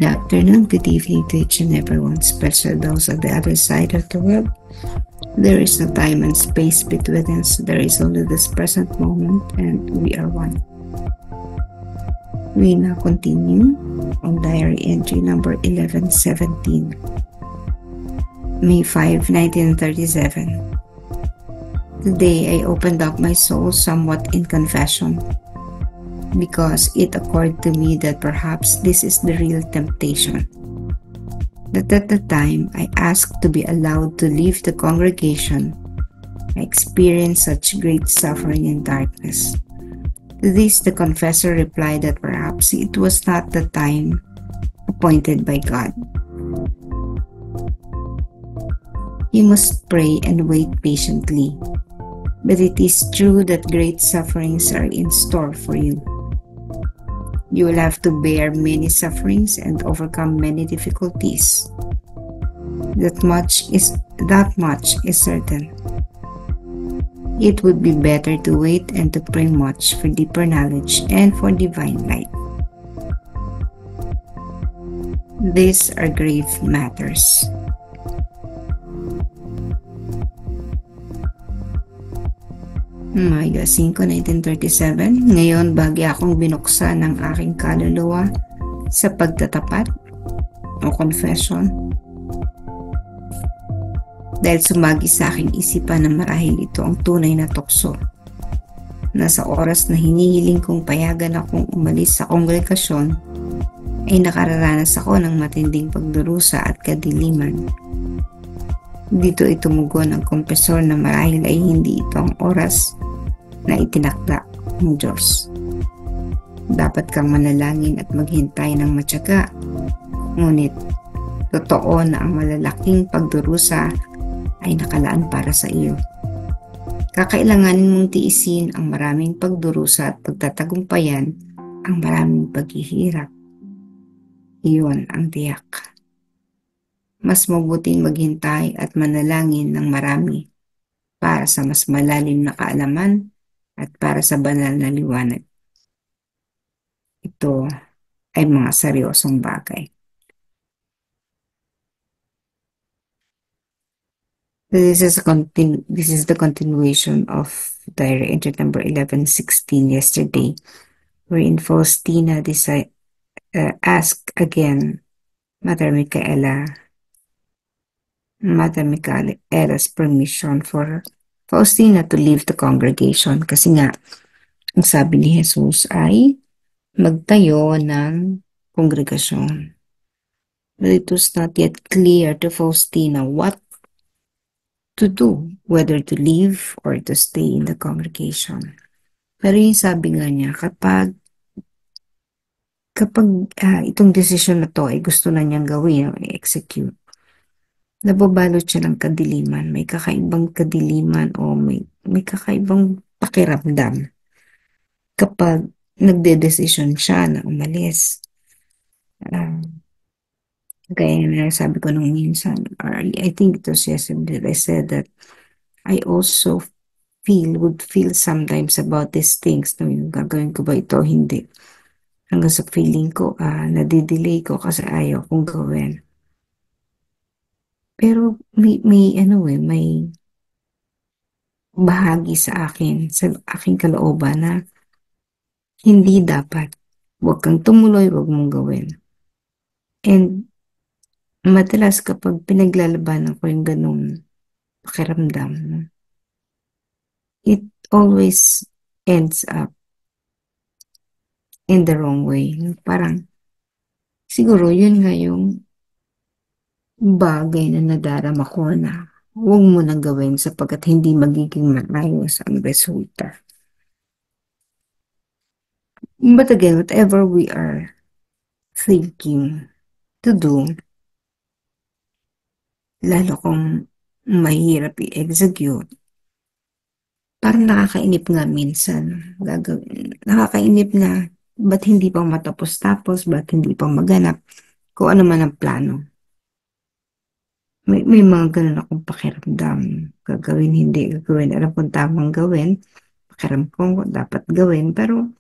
afternoon, good evening to each and everyone, especially those at the other side of the world. There is no time and space between us. There is only this present moment, and we are one. We now continue on diary entry number 1117, May 5, 1937. Today, I opened up my soul somewhat in confession, because it occurred to me that perhaps this is the real temptation. That at the time I asked to be allowed to leave the congregation, I experienced such great suffering and darkness. To this the confessor replied that perhaps it was not the time appointed by God. You must pray and wait patiently, but it is true that great sufferings are in store for you. You will have to bear many sufferings and overcome many difficulties. That much is certain. It would be better to wait and to pray much for deeper knowledge and for divine light. These are grave matters. Mayo 5, 1937, ngayon bagi akong binuksan ng aking kaluluwa sa pagtatapat o confession. Dahil sumagi sa aking isipan na marahil ito ang tunay na tukso. Nasa oras na hinihiling kong payagan akong umalis sa kongregasyon, ay nakararanas ako ng matinding pagdurusa at kadiliman. Dito ay tumugon ang kompesor na marahil ay hindi ito ang oras na itinakda ng Diyos. Dapat kang manalangin at maghintay ng matyaga. Ngunit, totoo na ang malalaking pagdurusa ay nakalaan para sa iyo. Kakailanganin mong tiisin ang maraming pagdurusa at pagtatagumpayan ang maraming paghihirap. Iyon ang tiyak. Mas mabuting maghintay at manalangin ng marami para sa mas malalim na kaalaman at para sa banal na liwanag. Ito ay mga seryosong bagay. This is the continuation of diary entry number 1116 yesterday, wherein Faustina asked again Mother Michaela's permission for Faustina to leave the congregation kasi nga ang sabi ni Jesus ay magtayo ng kongregasyon. But it was not yet clear to Faustina what to do, whether to leave or to stay in the congregation. Pero yung sabi nga niya, kapag itong desisyon na to ay gusto na niyang gawin o i-execute, nababalot siya ng kadiliman. May kakaibang kadiliman o may kakaibang pakiramdam kapag nagde-decision siya na umalis. Kaya na sabi ko nung minsan, I think it was yesterday that I said that I also would feel sometimes about these things. No, yung gagawin ko ba ito? Hindi. Hanggang sa feeling ko, nadidelay ko kasi ayaw kong gawin. Pero may bahagi sa aking kalooban na hindi dapat. Huwag kang tumuloy, huwag mong gawin. And madalas kapag pinaglalabanan ko yung ganung pakiramdam, it always ends up in the wrong way. Parang siguro yun nga yung bagay na nadarama ko na huwag mo nang gawin sapagkat hindi magiging maayos ang resulta. But again, whatever we are thinking to do, lalo kung mahirap i-execute, parang nakakainip nga minsan. Nakakainip na ba't hindi pa matapos-tapos, ba't hindi pa maganap, kung ano man ang plano. May mga ganun akong pakiramdam. Gagawin, hindi gagawin. Alam kong tamang gawin. Pakiramdam ko dapat gawin. Pero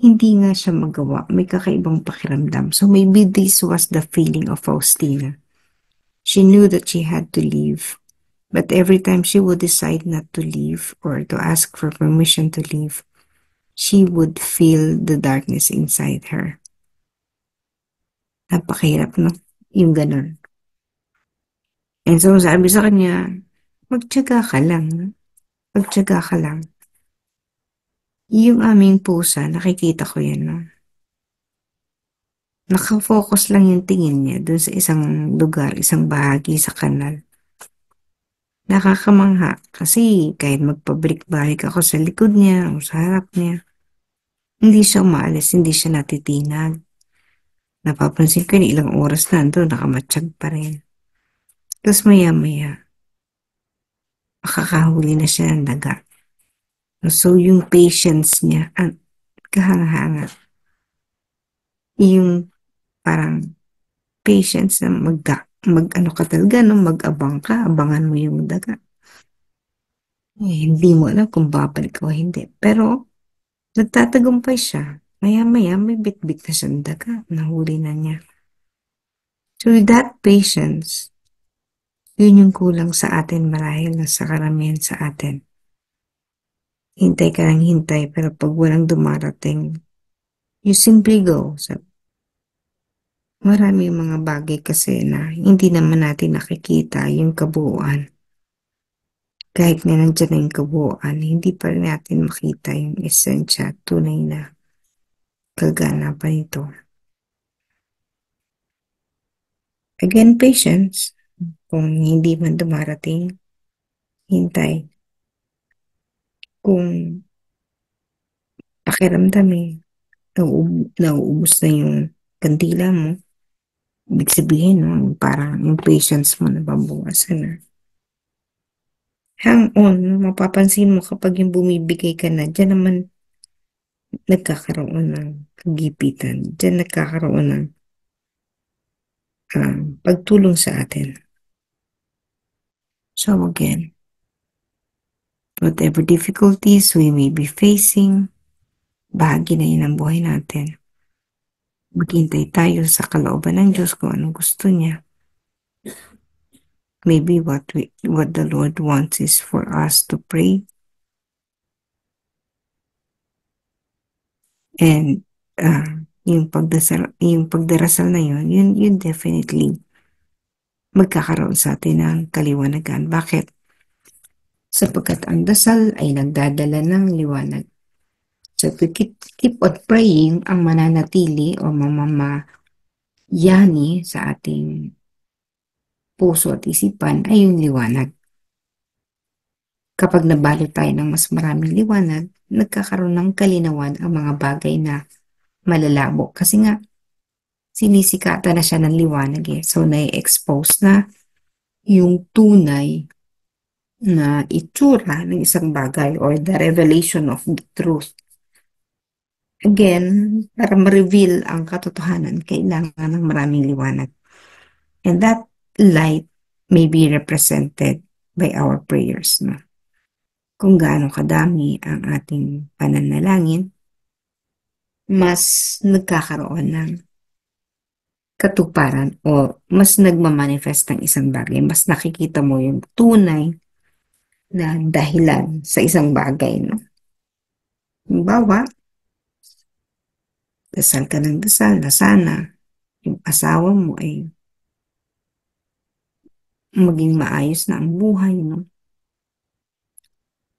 Hindi nga siya magawa, may kakaibang pakiramdam. So maybe this was the feeling of Faustina. She knew that she had to leave, but every time she would decide not to leave or to ask for permission to leave, she would feel the darkness inside her. Napakahirap, no? Yung ganun. And so sabi sa kanya, magtiyaga ka lang. No? Magtiyaga ka lang. Yung aming pusa, nakikita ko yan, no? Nakafocus lang yung tingin niya dun sa isang lugar, isang bahagi sa kanal. Nakakamangha kasi kahit magpabalik-balik ako sa likod niya o sa harap niya, hindi siya umaalis, hindi siya natitinag. Napapansin ko na ilang oras na ando, nakamatsyag pa rin. Tapos maya-maya, makakahuli na siya ng daga. So yung patience niya, ang kahanga-hanga. Yung parang patience na mag-ano ka talaga, no? Mag-abang ka, abangan mo yung daga. Hindi mo alam kung babalik o hindi. Pero nagtatagumpay siya. Maya-maya may bit-bit na siyang daga. Nahuli na niya. So with that patience, yun yung kulang sa atin marahil na sa karamihan sa atin. Hintay ka lang hintay pero pag walang dumarating, you simply go. So, marami mga bagay kasi na hindi naman natin nakikita yung kabuuan. Kahit nga nandiyan na yung kabuuan, hindi pa rin natin makita yung esensya, tunay na kaganapan nito. Again, patience. Kung hindi man dumarating, hintay. Kung pakiramdam nauubos na yung kandila mo, ibig sabihin, no, parang yung patience mo nababawasan na. Hang on, no, mapapansin mo kapag yung bumibigay ka na, dyan naman nagkakaroon ng kagipitan. Dyan nagkakaroon ng pagtulong sa atin. So again, whatever difficulties we may be facing, bahagi na yun ang buhay natin. Maghintay tayo sa kalooban ng Diyos kung anong gusto niya. Maybe what the Lord wants is for us to pray and yung pagdarasal na yun definitely magkakaroon sa atin ng kaliwanagan. Bakit? Sapagkat ang dasal ay nagdadala ng liwanag. So to keep on praying, ang mananatili o mamamayani sa ating puso at isipan ay yung liwanag. Kapag nabalot tayo ng mas maraming liwanag, nagkakaroon ng kalinawan ang mga bagay na malalabo. Kasi nga, sinisikatan na siya ng liwanag eh. So, na-expose na yung tunay na itsura ng isang bagay or the revelation of the truth. Again, para ma-reveal ang katotohanan, kailangan ng maraming liwanag. And that light may be represented by our prayers. No? Kung gaano kadami ang ating pananalangin, mas nagkakaroon ng katuparan o mas nagmamanifest ng isang bagay. Mas nakikita mo yung tunay na dahilan sa isang bagay. No? Halimbawa, dasal ka ng dasal na sana yung asawa mo ay maging maayos na ang buhay. No?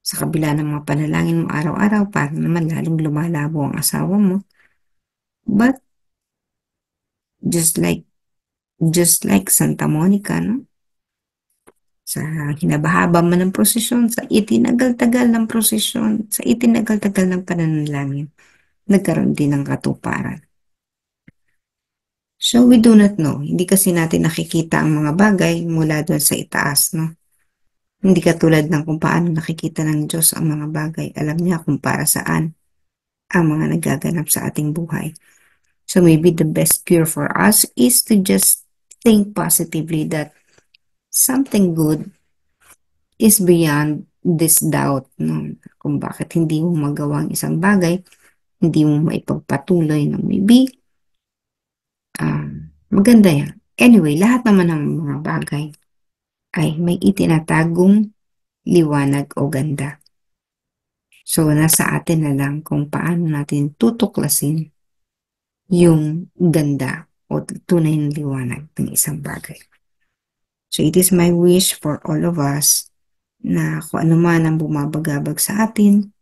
Sa kabila ng mga panalangin mo araw-araw para naman lalong lumalabo ang asawa mo. But just like Santa Monica, no? Sa hinabahaba man ng prosesyon, sa itinagal-tagal ng prosesyon, sa itinagal-tagal ng pananalangin, nagkaroon din ng katuparan. So we do not know. Hindi kasi natin nakikita ang mga bagay mula doon sa itaas, no? Hindi katulad ng kung paano nakikita ng Diyos ang mga bagay. Alam niya kung para saan ang mga nagaganap sa ating buhay. So maybe the best cure for us is to just think positively that something good is beyond this doubt. No? Kung bakit hindi mo magawa ang isang bagay, hindi mo maipagpatuloy ng maybe, maganda yan. Anyway, lahat naman ng mga bagay ay may itinatagong liwanag o ganda. So, nasa atin na lang kung paano natin tutuklasin yung ganda o tunay na liwanag ng isang bagay. So, it is my wish for all of us na kung ano man ang bumabagabag sa atin,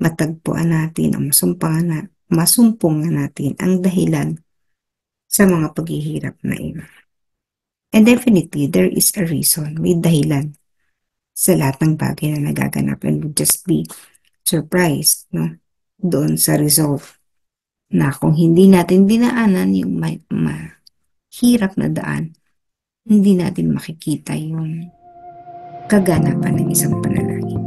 matagpuan natin o masumpungan natin ang dahilan sa mga paghihirap na iyon. And definitely, there is a reason, may dahilan sa lahat ng bagay na nagaganap, and would just be surprised, no? Doon sa result na kung hindi natin dinaanan yung mahirap na daan, hindi natin makikita yung kaganapan ng isang panalangin.